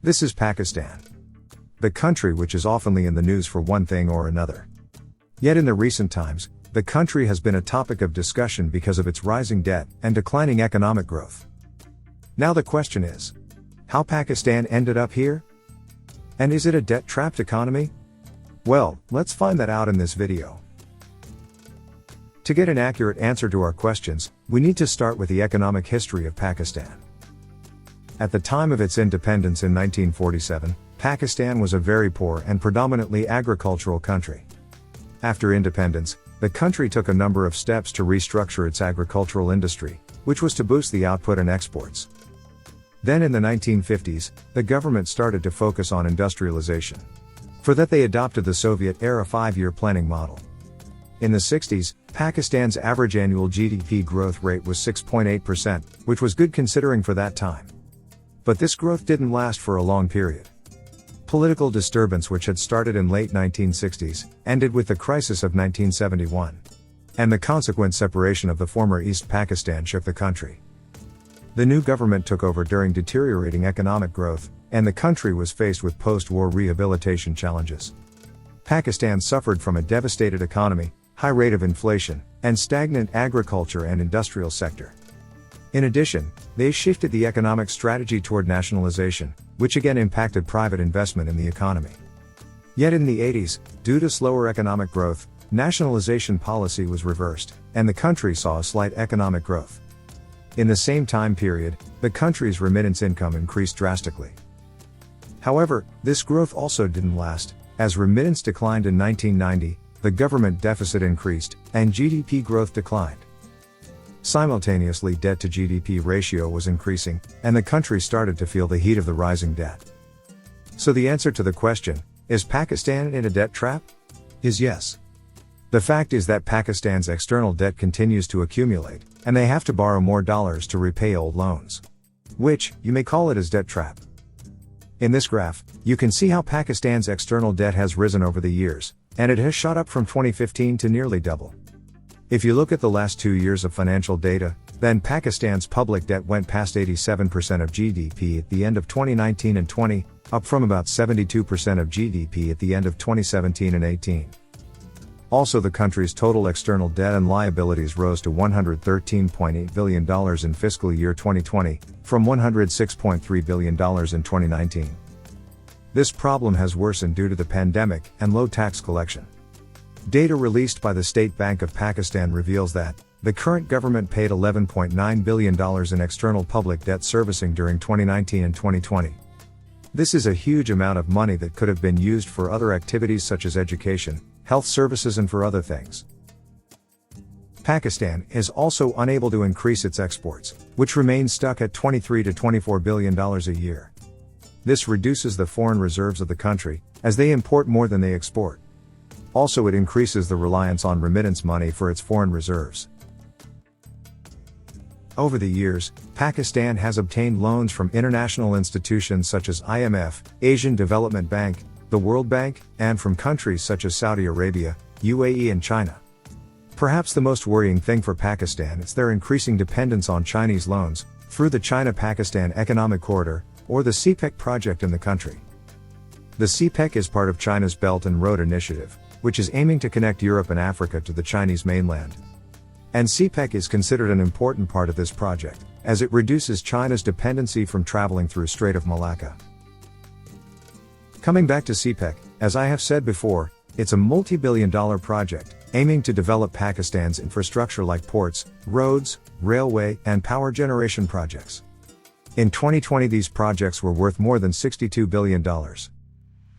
This is Pakistan, the country which is oftenly in the news for one thing or another. Yet in the recent times, the country has been a topic of discussion because of its rising debt and declining economic growth. Now the question is, how Pakistan ended up here? And is it a debt-trapped economy? Well, let's find that out in this video. To get an accurate answer to our questions, we need to start with the economic history of Pakistan. At the time of its independence in 1947, Pakistan was a very poor and predominantly agricultural country. After independence, the country took a number of steps to restructure its agricultural industry, which was to boost the output and exports. Then in the 1950s, the government started to focus on industrialization. For that they adopted the Soviet-era 5-year planning model. In the 60s, Pakistan's average annual GDP growth rate was 6.8%, which was good considering for that time. But this growth didn't last for a long period. Political disturbance which had started in late 1960s, ended with the crisis of 1971. And the consequent separation of the former East Pakistan shook the country. The new government took over during deteriorating economic growth, and the country was faced with post-war rehabilitation challenges. Pakistan suffered from a devastated economy, high rate of inflation, and stagnant agriculture and industrial sector. In addition, they shifted the economic strategy toward nationalization, which again impacted private investment in the economy. Yet in the 80s, due to slower economic growth, nationalization policy was reversed, and the country saw a slight economic growth. In the same time period, the country's remittance income increased drastically. However, this growth also didn't last, as remittance declined in 1990, the government deficit increased, and GDP growth declined. Simultaneously, debt to GDP ratio was increasing, and the country started to feel the heat of the rising debt. So the answer to the question, is Pakistan in a debt trap? Is yes. The fact is that Pakistan's external debt continues to accumulate, and they have to borrow more dollars to repay old loans. Which, you may call it as debt trap. In this graph, you can see how Pakistan's external debt has risen over the years, and it has shot up from 2015 to nearly double. If you look at the last 2 years of financial data, then Pakistan's public debt went past 87% of GDP at the end of 2019 and 20, up from about 72% of GDP at the end of 2017 and 18. Also, the country's total external debt and liabilities rose to $113.8 billion in fiscal year 2020, from $106.3 billion in 2019. This problem has worsened due to the pandemic and low tax collection. Data released by the State Bank of Pakistan reveals that the current government paid $11.9 billion in external public debt servicing during 2019 and 2020. This is a huge amount of money that could have been used for other activities such as education, health services, and for other things. Pakistan is also unable to increase its exports, which remain stuck at $23 to $24 billion a year. This reduces the foreign reserves of the country, as they import more than they export. Also, it increases the reliance on remittance money for its foreign reserves. Over the years, Pakistan has obtained loans from international institutions such as IMF, Asian Development Bank, the World Bank, and from countries such as Saudi Arabia, UAE, and China. Perhaps the most worrying thing for Pakistan is their increasing dependence on Chinese loans, through the China-Pakistan Economic Corridor, or the CPEC project in the country. The CPEC is part of China's Belt and Road Initiative, which is aiming to connect Europe and Africa to the Chinese mainland. And CPEC is considered an important part of this project, as it reduces China's dependency from traveling through Strait of Malacca. Coming back to CPEC, as I have said before, it's a multi-billion-dollar project, aiming to develop Pakistan's infrastructure like ports, roads, railway, and power generation projects. In 2020, these projects were worth more than $62 billion.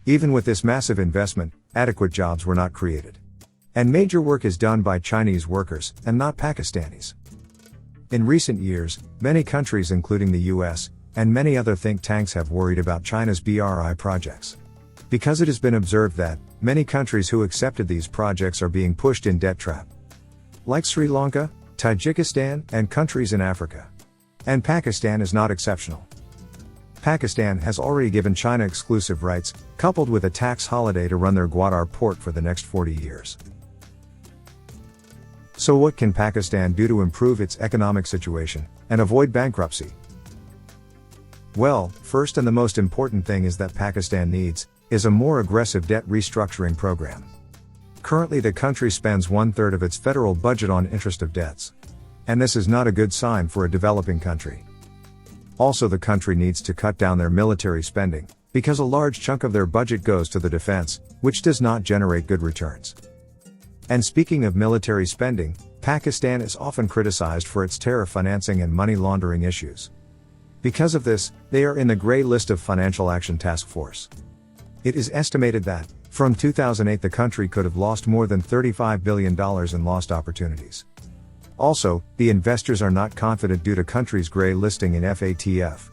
Even with this massive investment, adequate jobs were not created. And major work is done by Chinese workers, and not Pakistanis. In recent years, many countries including the US, and many other think tanks have worried about China's BRI projects. Because it has been observed that, many countries who accepted these projects are being pushed in debt trap. Like Sri Lanka, Tajikistan, and countries in Africa. And Pakistan is not exceptional. Pakistan has already given China exclusive rights, coupled with a tax holiday to run their Gwadar port for the next 40 years. So what can Pakistan do to improve its economic situation, and avoid bankruptcy? Well, first and the most important thing is that Pakistan needs is a more aggressive debt restructuring program. Currently the country spends 1/3 of its federal budget on interest of debts. And this is not a good sign for a developing country. Also, the country needs to cut down their military spending, because a large chunk of their budget goes to the defense, which does not generate good returns. And speaking of military spending, Pakistan is often criticized for its terror financing and money laundering issues. Because of this, they are in the gray list of Financial Action Task Force. It is estimated that, from 2008 the country could have lost more than $35 billion in lost opportunities. Also, the investors are not confident due to country's gray listing in FATF.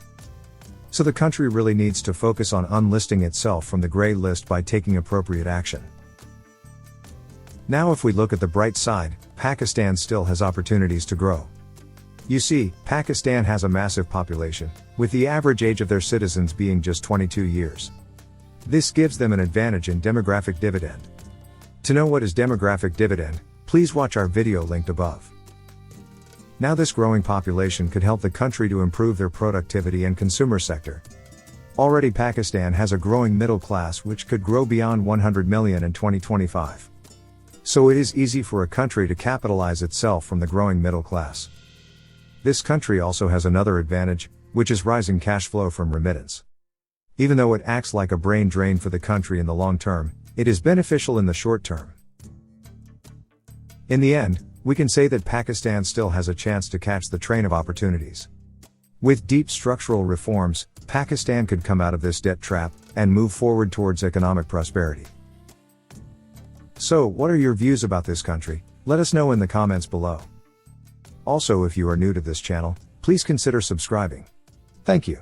So the country really needs to focus on unlisting itself from the gray list by taking appropriate action. Now if we look at the bright side, Pakistan still has opportunities to grow. You see, Pakistan has a massive population, with the average age of their citizens being just 22 years. This gives them an advantage in demographic dividend. To know what is demographic dividend, please watch our video linked above. Now this growing population could help the country to improve their productivity and consumer sector. Already Pakistan has a growing middle class which could grow beyond 100 million in 2025. So it is easy for a country to capitalize itself from the growing middle class. This country also has another advantage, which is rising cash flow from remittance. Even though it acts like a brain drain for the country in the long term, it is beneficial in the short term. In the end, we can say that Pakistan still has a chance to catch the train of opportunities. With deep structural reforms, Pakistan could come out of this debt trap and move forward towards economic prosperity. So, what are your views about this country? Let us know in the comments below. Also, if you are new to this channel, please consider subscribing. Thank you.